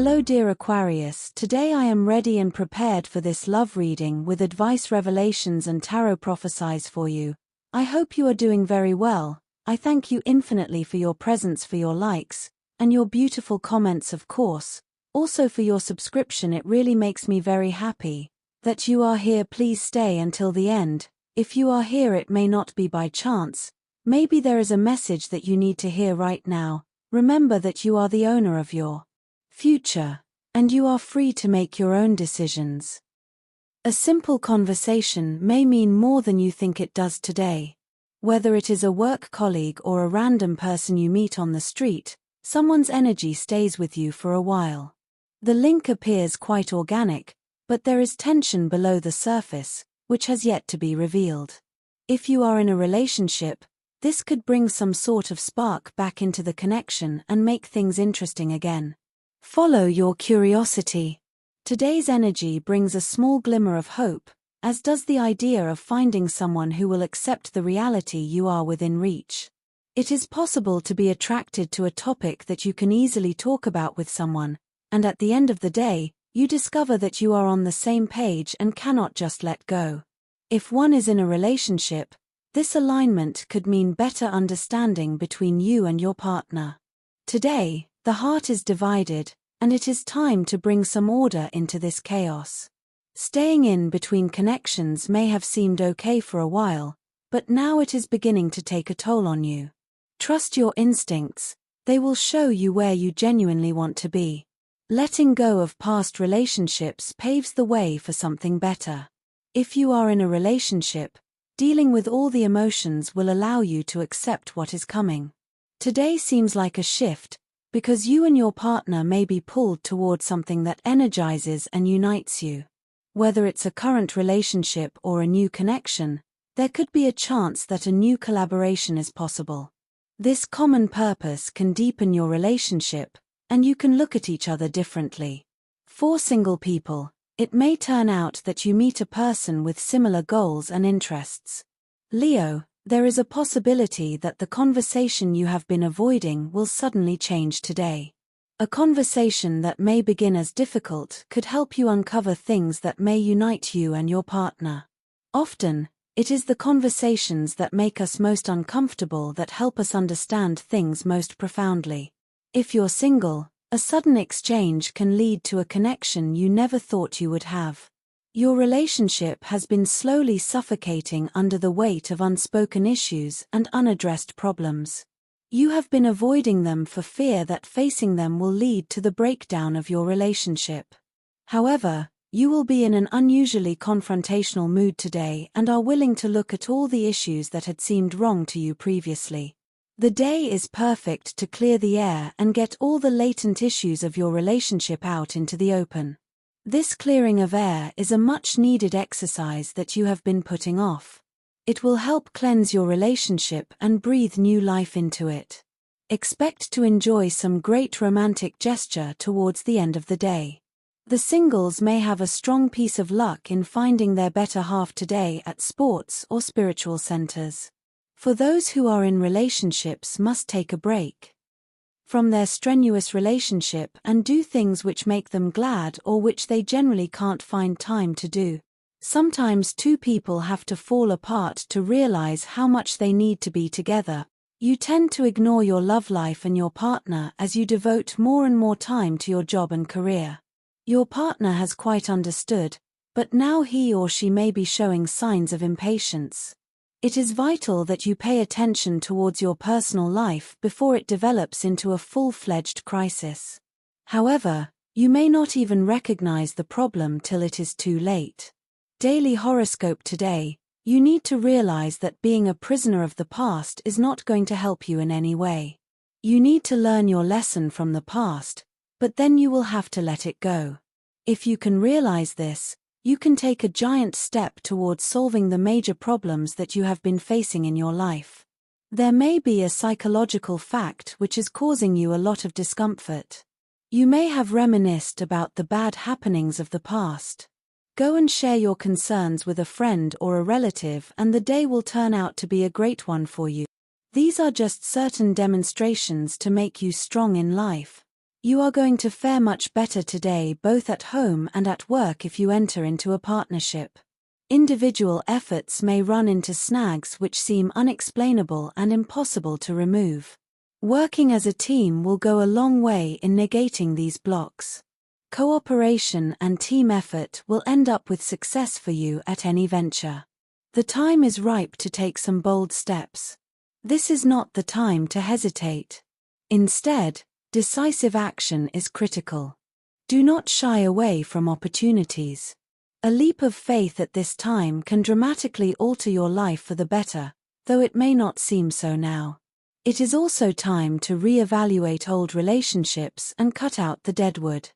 Hello dear Aquarius, today I am ready and prepared for this love reading with advice, revelations and tarot prophecies for you. I hope you are doing very well. I thank you infinitely for your presence, for your likes, and your beautiful comments of course. Also for your subscription, it really makes me very happy. That you are here, please stay until the end. If you are here, it may not be by chance. Maybe there is a message that you need to hear right now. Remember that you are the owner of your future, and you are free to make your own decisions. A simple conversation may mean more than you think it does today. Whether it is a work colleague or a random person you meet on the street, someone's energy stays with you for a while. The link appears quite organic, but there is tension below the surface, which has yet to be revealed. If you are in a relationship, this could bring some sort of spark back into the connection and make things interesting again. Follow your curiosity. Today's energy brings a small glimmer of hope, as does the idea of finding someone who will accept the reality you are within reach. It is possible to be attracted to a topic that you can easily talk about with someone, and at the end of the day, you discover that you are on the same page and cannot just let go. If one is in a relationship, this alignment could mean better understanding between you and your partner. Today, the heart is divided, and it is time to bring some order into this chaos. Staying in between connections may have seemed okay for a while, but now it is beginning to take a toll on you. Trust your instincts, they will show you where you genuinely want to be. Letting go of past relationships paves the way for something better. If you are in a relationship, dealing with all the emotions will allow you to accept what is coming. Today seems like a shift, because you and your partner may be pulled toward something that energizes and unites you. Whether it's a current relationship or a new connection, there could be a chance that a new collaboration is possible. This common purpose can deepen your relationship, and you can look at each other differently. For single people, it may turn out that you meet a person with similar goals and interests. Leo, there is a possibility that the conversation you have been avoiding will suddenly change today. A conversation that may begin as difficult could help you uncover things that may unite you and your partner. Often, it is the conversations that make us most uncomfortable that help us understand things most profoundly. If you're single, a sudden exchange can lead to a connection you never thought you would have. Your relationship has been slowly suffocating under the weight of unspoken issues and unaddressed problems. You have been avoiding them for fear that facing them will lead to the breakdown of your relationship. However, you will be in an unusually confrontational mood today and are willing to look at all the issues that had seemed wrong to you previously. The day is perfect to clear the air and get all the latent issues of your relationship out into the open. This clearing of air is a much-needed exercise that you have been putting off. It will help cleanse your relationship and breathe new life into it. Expect to enjoy some great romantic gesture towards the end of the day. The singles may have a strong piece of luck in finding their better half today at sports or spiritual centers. For those who are in relationships, must take a break from their strenuous relationship and do things which make them glad or which they generally can't find time to do. Sometimes two people have to fall apart to realize how much they need to be together. You tend to ignore your love life and your partner as you devote more and more time to your job and career. Your partner has quite understood, but now he or she may be showing signs of impatience. It is vital that you pay attention towards your personal life before it develops into a full-fledged crisis. However, you may not even recognize the problem till it is too late. Daily horoscope today, you need to realize that being a prisoner of the past is not going to help you in any way. You need to learn your lesson from the past, but then you will have to let it go. If you can realize this, you can take a giant step towards solving the major problems that you have been facing in your life. There may be a psychological fact which is causing you a lot of discomfort. You may have reminisced about the bad happenings of the past. Go and share your concerns with a friend or a relative and the day will turn out to be a great one for you. These are just certain demonstrations to make you strong in life. You are going to fare much better today both at home and at work if you enter into a partnership. Individual efforts may run into snags which seem unexplainable and impossible to remove. Working as a team will go a long way in negating these blocks. Cooperation and team effort will end up with success for you at any venture. The time is ripe to take some bold steps. This is not the time to hesitate. Instead, decisive action is critical. Do not shy away from opportunities. A leap of faith at this time can dramatically alter your life for the better, though it may not seem so now. It is also time to re-evaluate old relationships and cut out the deadwood.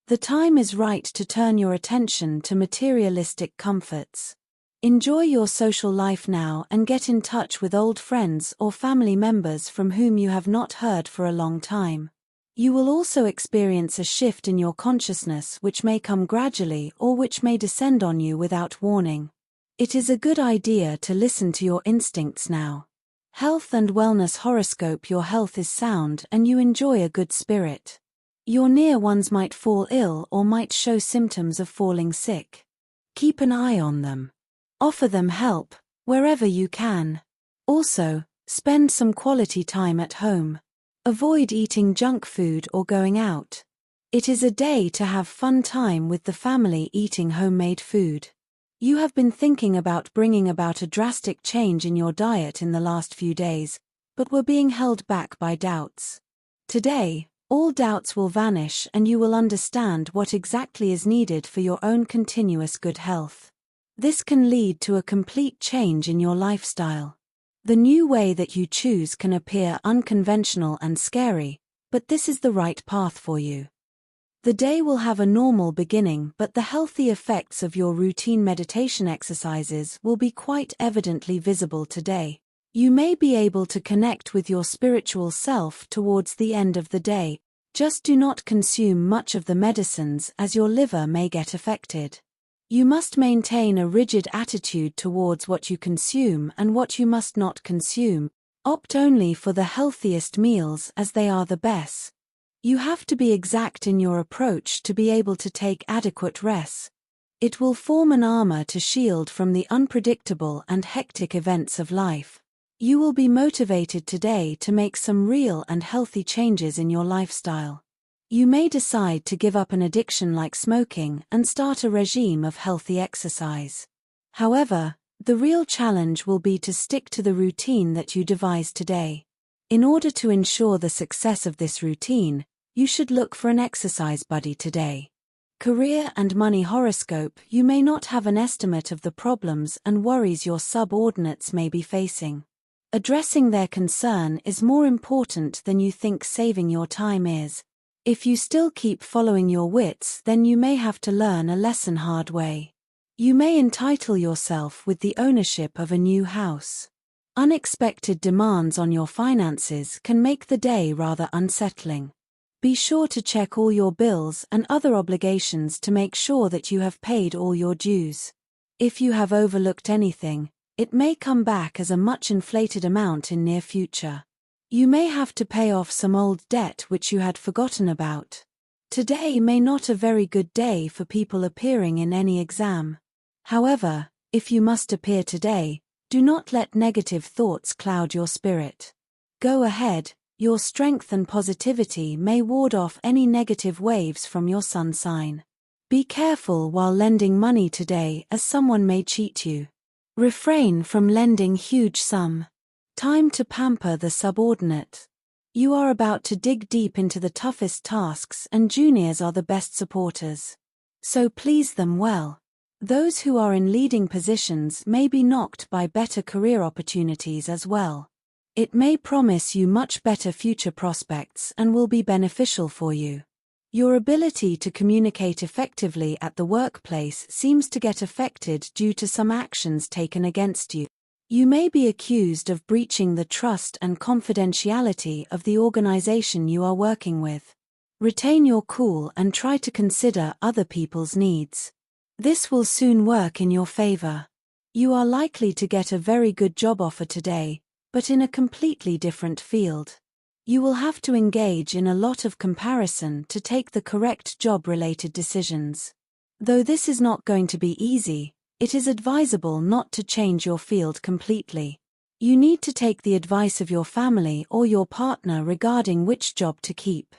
The time is right to turn your attention to materialistic comforts. Enjoy your social life now and get in touch with old friends or family members from whom you have not heard for a long time. You will also experience a shift in your consciousness which may come gradually or which may descend on you without warning. It is a good idea to listen to your instincts now. Health and wellness horoscope. Your health is sound and you enjoy a good spirit. Your near ones might fall ill or might show symptoms of falling sick. Keep an eye on them. Offer them help, wherever you can. Also, spend some quality time at home. Avoid eating junk food or going out. It is a day to have fun time with the family eating homemade food. You have been thinking about bringing about a drastic change in your diet in the last few days, but were being held back by doubts. Today, all doubts will vanish and you will understand what exactly is needed for your own continuous good health. This can lead to a complete change in your lifestyle. The new way that you choose can appear unconventional and scary, but this is the right path for you. The day will have a normal beginning, but the healthy effects of your routine meditation exercises will be quite evidently visible today. You may be able to connect with your spiritual self towards the end of the day. Just do not consume much of the medicines as your liver may get affected. You must maintain a rigid attitude towards what you consume and what you must not consume. Opt only for the healthiest meals as they are the best. You have to be exact in your approach to be able to take adequate rest. It will form an armor to shield from the unpredictable and hectic events of life. You will be motivated today to make some real and healthy changes in your lifestyle. You may decide to give up an addiction like smoking and start a regime of healthy exercise. However, the real challenge will be to stick to the routine that you devise today. In order to ensure the success of this routine, you should look for an exercise buddy today. Career and money horoscope. You may not have an estimate of the problems and worries your subordinates may be facing. Addressing their concern is more important than you think saving your time is. If you still keep following your wits, then you may have to learn a lesson hard way. You may entitle yourself with the ownership of a new house. Unexpected demands on your finances can make the day rather unsettling. Be sure to check all your bills and other obligations to make sure that you have paid all your dues. If you have overlooked anything, it may come back as a much inflated amount in near future. You may have to pay off some old debt which you had forgotten about. Today may not a very good day for people appearing in any exam. However, if you must appear today, do not let negative thoughts cloud your spirit. Go ahead, your strength and positivity may ward off any negative waves from your sun sign. Be careful while lending money today as someone may cheat you. Refrain from lending huge sum. Time to pamper the subordinate. You are about to dig deep into the toughest tasks and juniors are the best supporters. So please them well. Those who are in leading positions may be knocked by better career opportunities as well. It may promise you much better future prospects and will be beneficial for you. Your ability to communicate effectively at the workplace seems to get affected due to some actions taken against you. You may be accused of breaching the trust and confidentiality of the organization you are working with. Retain your cool and try to consider other people's needs. This will soon work in your favor. You are likely to get a very good job offer today, but in a completely different field. You will have to engage in a lot of comparison to take the correct job-related decisions. Though this is not going to be easy, it is advisable not to change your field completely. You need to take the advice of your family or your partner regarding which job to keep.